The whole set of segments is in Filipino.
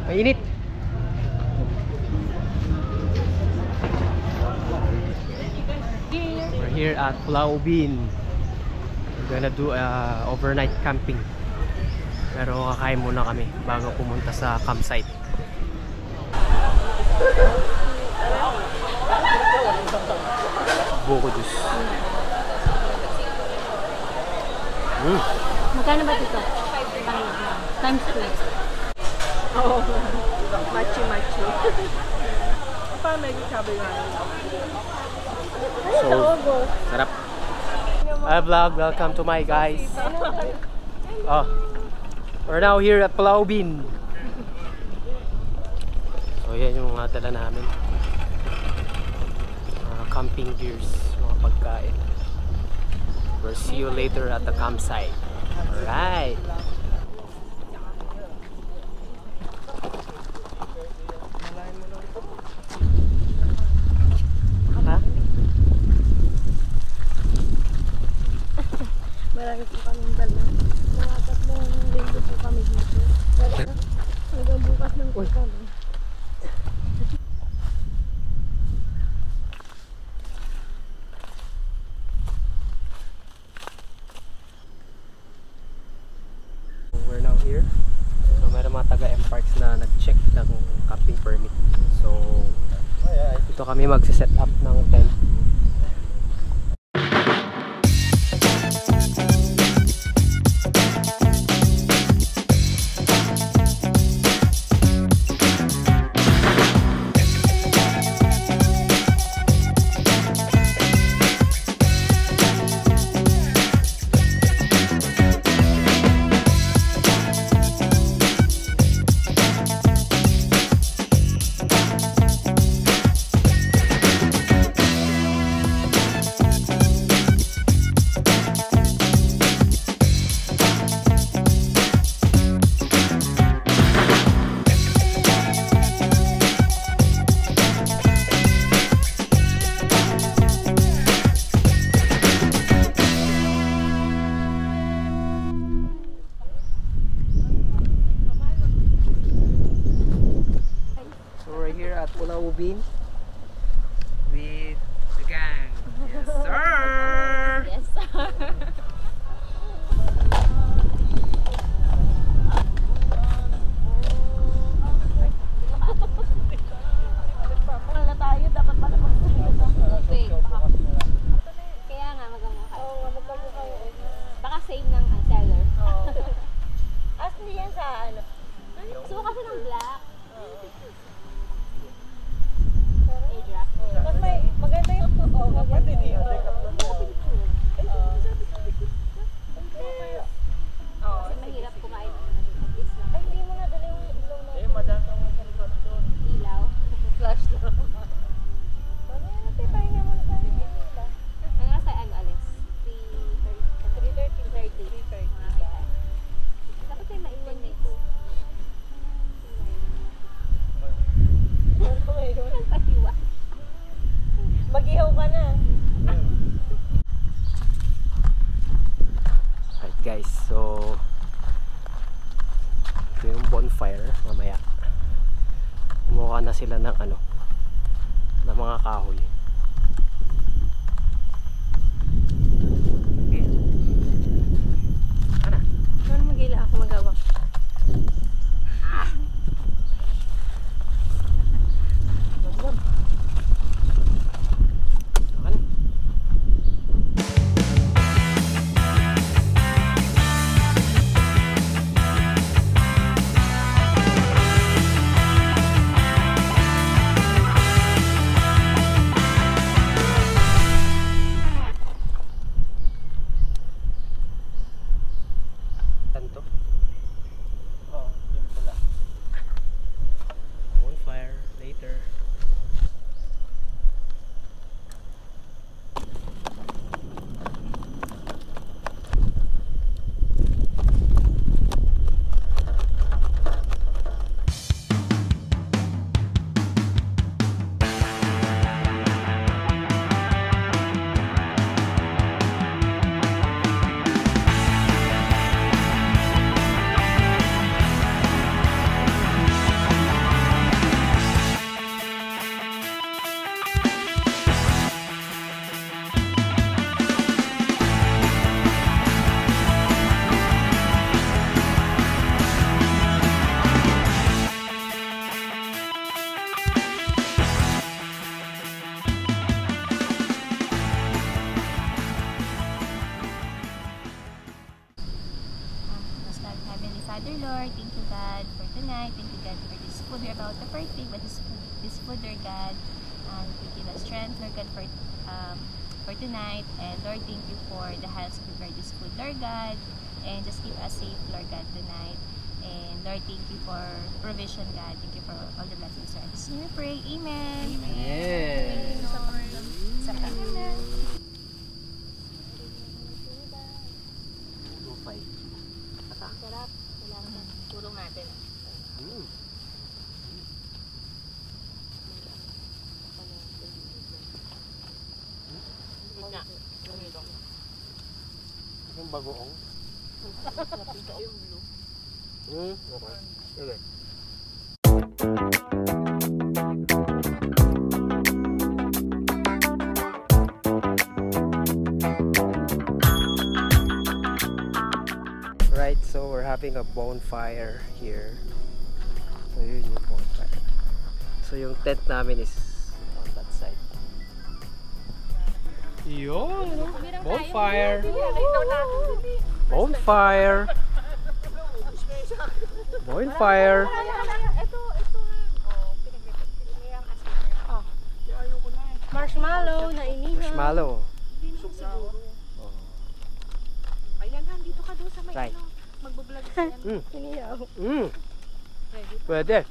Mainit. We're here at Pulau Ubin. We're gonna do overnight camping. Pero kakain muna kami bago pumunta sa campsite. Buko juice. Magkano ba dito? Times 2. Oo. Machi-machi. Parang medyo sabi nga. So, sarap. Hi vlog, welcome to my guys. Oh, we're now here at Pulau Ubin. So yan yung mga dala namin. Camping gears, mga pagkain. We'll see you later at the campsite. Alright. Marami po kaming dala. Mga 3 linggo po kami dito. Hanggang bukas ng kami. We're now here. So meron mga taga-M-Parks na nag-check ng camping permit. So ito kami magse-set up ng tent. Pulau Ubin with the gang. Yes, sir. Yes, sir. Wala tayo, dapat pala magsusunod ng buffet. Kaya nga magmamukha. Oo, magmamukha yun. Baka same ng seller. Oo. As hindi yan sa ano. Gusto kasi ng black. Mas may maganda yung maganda niya. Kasi mahirap kumain ng isla. Ay, hindi mo na dala yung ilaw na. Eh, madami ang kalipat doon. Ilaw? Flash doon. Ano yan natin? Pahinga mo na tayo. Ang nasa tayo alis? 3:30. Dapat tayo maiwan dito. Mag-ihaw ka na. Alright guys, so ito yung bonfire mamaya. Kumuha na sila ng ano, ng mga kahoy. Okay. Ano? Ano magila ako magawa? tonight. Thank you, God, for this food we're about to partake. But this food, Lord God, to give us strength, Lord God, for tonight. And Lord, thank you for the hands to prepare this food, Lord God. And just keep us safe, Lord God, tonight. And Lord, thank you for provision, God. Thank you for all the blessings, Lord. Just we pray. Amen. Amen. Sa pangalan. Lupay. Sarap. Kailangan pulong natin. Yung bagoong. Yung blue. Okay. Okay. Right, so we're having a bonfire here. So yun yung bonfire. So yung tent namin is on that side. Yun! Bonfire! Bonfire! Bonfire! Marshmallow na inihaw. Marshmallow. Oh. Ayan, dito ka doon sa may Right. magbablog siya. Inihaw. Pwede.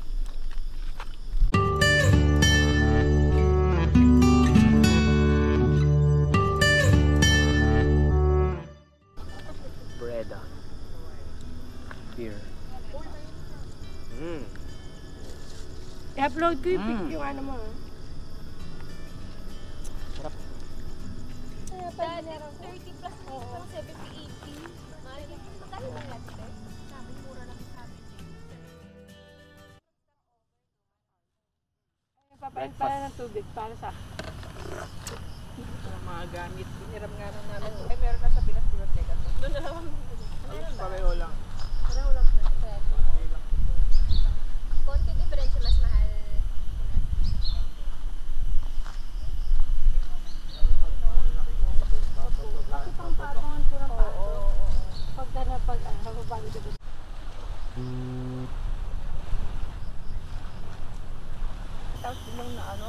Bread. Beer. I-upload ko yung ano mo. Sarap. Dati 30 plus mo, 70, 80. Magkano lang yan, sir? Sabi, mura lang sabi. Papalit pala ng tubig para sa mga gamit. Hiniram nga lang namin. Ay, meron na sa Pinas Biblioteca. Doon na lang. Pareho lang. Pareho lang. Konti diferensya, mas mahal. Pampatungan ko ng pato. Pagka na hababali ko. Tapos lang na ano,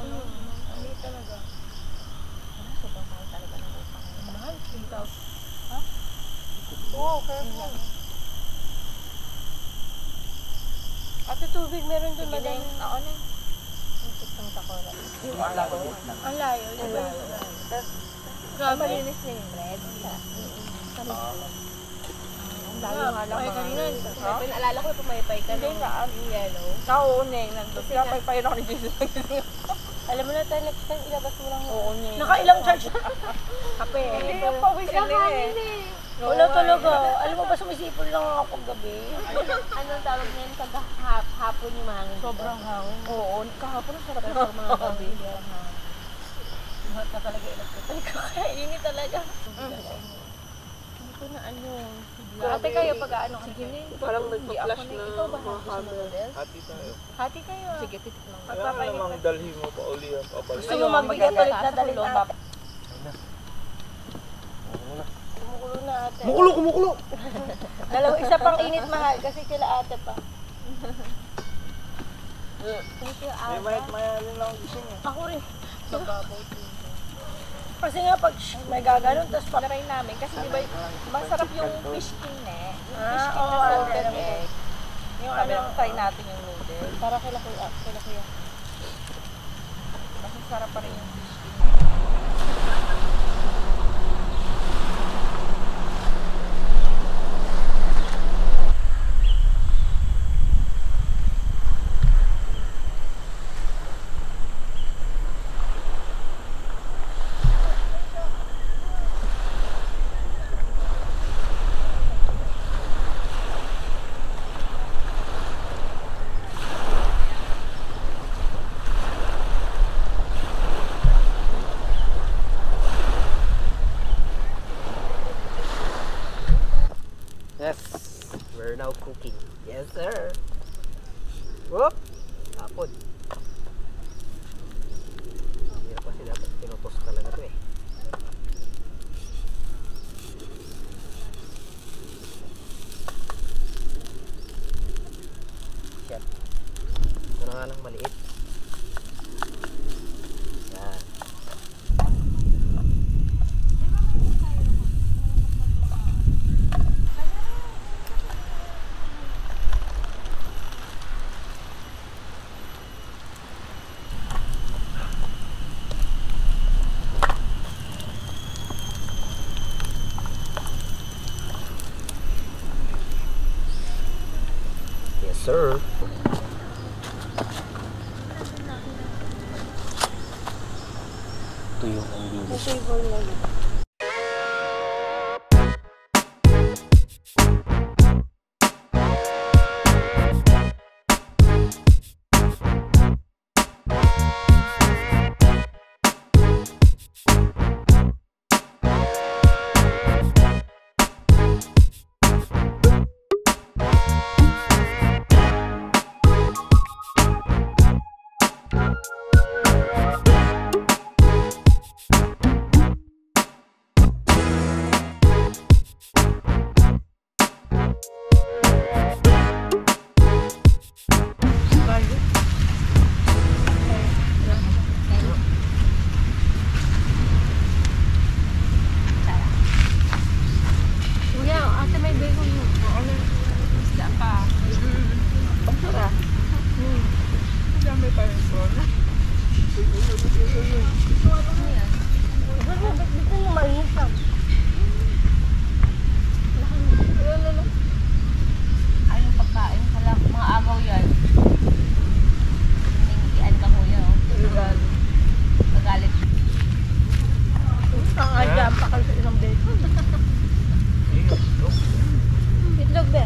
ano talaga. Sobrang mahal talaga ng utang. Mahal, 3,000. Ha? Oo, careful. Ate tubig meron doon madami. Ako na. Ang tutong takora. Ang layo. Grabe. Malinis na yung bread. Ang dami nga lang Ay, mga... kanina. Pinaalala ko pumaypay ka Hindi, nung saan? yellow. Oo, Neng. Nandun. Kaya paypayin ako ni Jesus. Alam mo na tayo, next time ilabas mo lang. Oo, Neng. Nakailang charge. Kape. Hindi yung pawisin din eh. Wala talaga. Alam mo ba, sumisipon lang ako paggabi. Anong tawag niyan? Hapon yung hangin. Sobrang hangin. Oo, kahapon ang sarap ng mga gabi. Lahat na talaga ilagay ko. Kaya init talaga. Hindi ko na ano. Ate kayo pag ano. Sige na. Parang nagpa-flash na. Ikaw ba noodles? Hati tayo. Hati kayo. Sige, titik lang. Kaya namang dalhin mo pa uli ang papalik. Gusto mo magbigat ulit na dalhin ate. Kumukulo na ate. Kumukulo! Dalawa, isa pang init mahal kasi kila ate pa. Thank you, May Alba. mayat-mayalin lang gising eh. Ako rin. Kasi nga pag may gaganon, tapos pag... Try namin kasi di ba masarap yung fish king eh. Yung fish king oo, na ate. salted egg. Yung Sabi ano, lang try natin yung noodles. para kila kuya. Mas masarap pa rin yung fish king. Yes, we're now cooking. Yes, sir. Whoop! Tapon. Hirap kasi dapat pinutos talaga ito eh. Chef mga ano, maliit. Yan. Yes, sir. Ito yung andilis.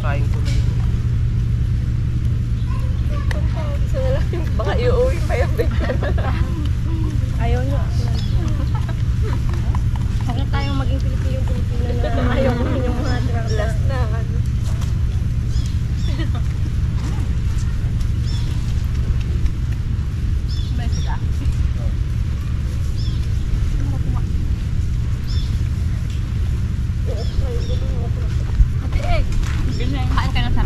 Kain ko na yun. Baka iuwi pa yung ayaw nyo. Huwag na tayong maging Pilipino na ayaw ko yung mga drugs. Last na. Kain ka na sa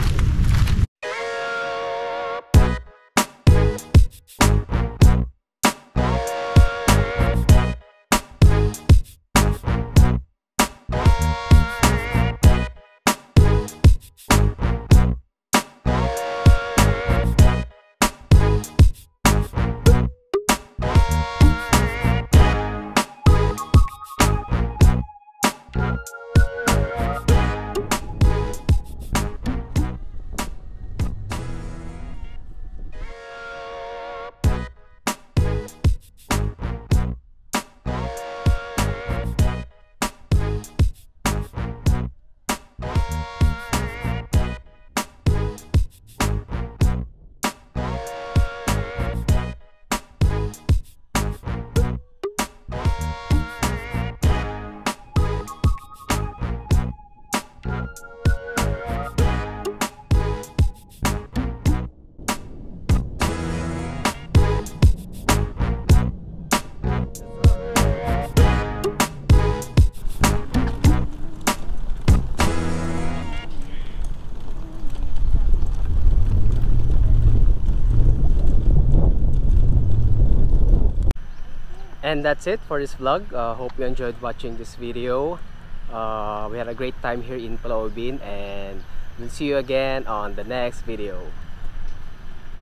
And that's it for this vlog. Hope you enjoyed watching this video. We had a great time here in Palawan, and we'll see you again on the next video.